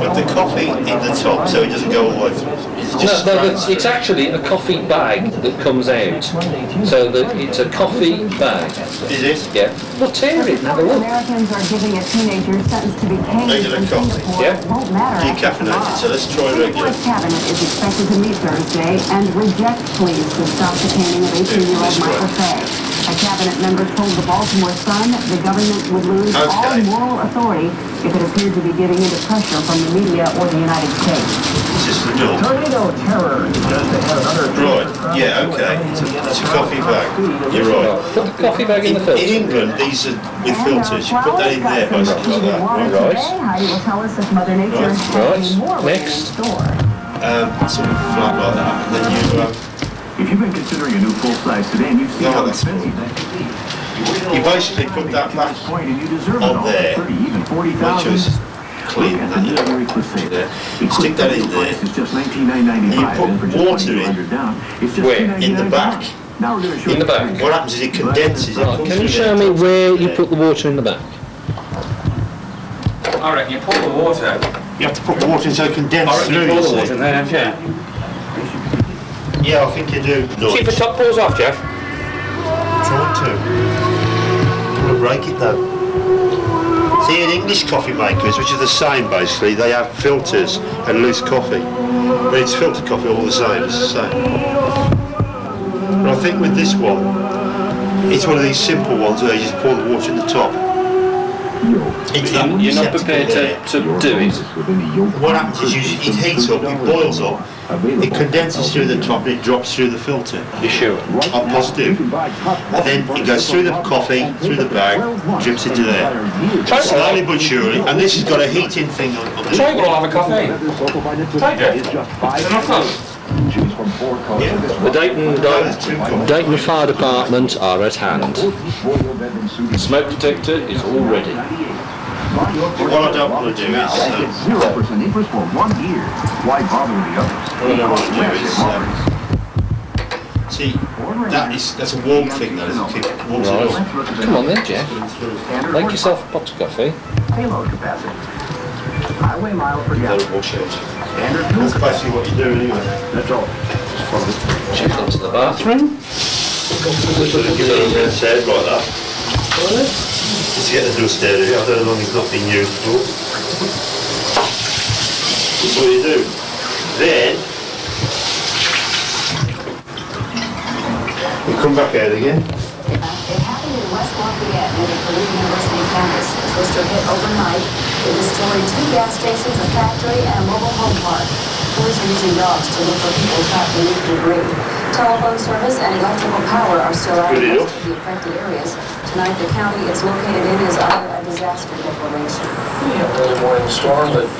put the coffee in the top so it doesn't go all the way through? It's actually a coffee bag that comes out. So it's a coffee bag. Is it? Yeah. Well, tear it and have a look. Americans are giving a teenager sentenced to be caned Regular in coffee. Singapore. Yeah. Won't matter after Decaffeinated, tomorrow. so let's try regular. The cabinet is expected to meet Thursday and reject pleas to stop the caning of 18-year-old Michael Fay. A cabinet member told the Baltimore Sun the government would lose all moral authority if it appeared to be giving into pressure from the media or the United States. Is this the door? Tornado terror just ahead another Right, yeah, okay. It's a coffee bag. You're right. Put the coffee bag in the filter. In England, these are with filters. You put that in there, basically, like that. Right. Heidi will tell us if Mother Nature has any more Next. in store. Something flat like that. And then you, If you've been considering a new full-size sedan, you've seen how that's expensive that can be. you basically put that back Point and you deserve on it all. there. 30, even Make 40,000. sure it's clean. Look at That the you delivery for sale. there. Stick that in there. It's just $19,995. And you put for just water in. 2,200 down. It's just Where? In the $299 back. Now we're going to show In the back. What happens is it condenses. It Right, comes can you through show there. me where you put the water in the back? I reckon you pour the water out. You have to put the water in so it I condenses reckon through. you pour the You water see. in there, don't you? Yeah, I think you do. See if the top pours off, Jeff. Try to. I'm going to break it though. See, in English coffee makers, which are the same basically, they have filters and loose coffee. But it's filtered coffee all the same, it's the same. But I think with this one, it's one of these simple ones where you just pour the water in the top. It's that You're not receptacle prepared there. to do it. What happens is it heats up, it boils up, it condenses through the top and it drops through the filter. You sure? I'm positive. And then it goes through the coffee, through the bag, drips into there. Slowly but surely, and this has got a heating thing on the Try we'll have a coffee. Try, Jeff. Is it enough cups? Yeah. The Dayton Fire Department are at hand. The smoke detector is all ready. What I don't want to do is, 0% interest for 1 year. Why bother with the others? what I don't want to do is, see, that's a warm thing that is, it keeps warms it up. Come on then, Jeff. Make yourself a pot of coffee. Payload capacity. Highway miles per Let gallon. it wash out. Standard fuel That's basically what you do anyway. That's all. Check into the bathroom. Just sort of give it a rinse out like that. Just to get the dust out of it. I don't know how long it's not been used for. That's what you do. Then, you come back out again. It happened in West Lafayette near the Purdue University campus. The twister hit overnight. It destroyed 2 gas stations, a factory, and a mobile home park. Police are using dogs to look for people trapped beneath debris. Telephone service and electrical power are still out of Good most of the affected areas. Tonight, the county it's located in is under a disaster declaration. Yeah, early morning storm, but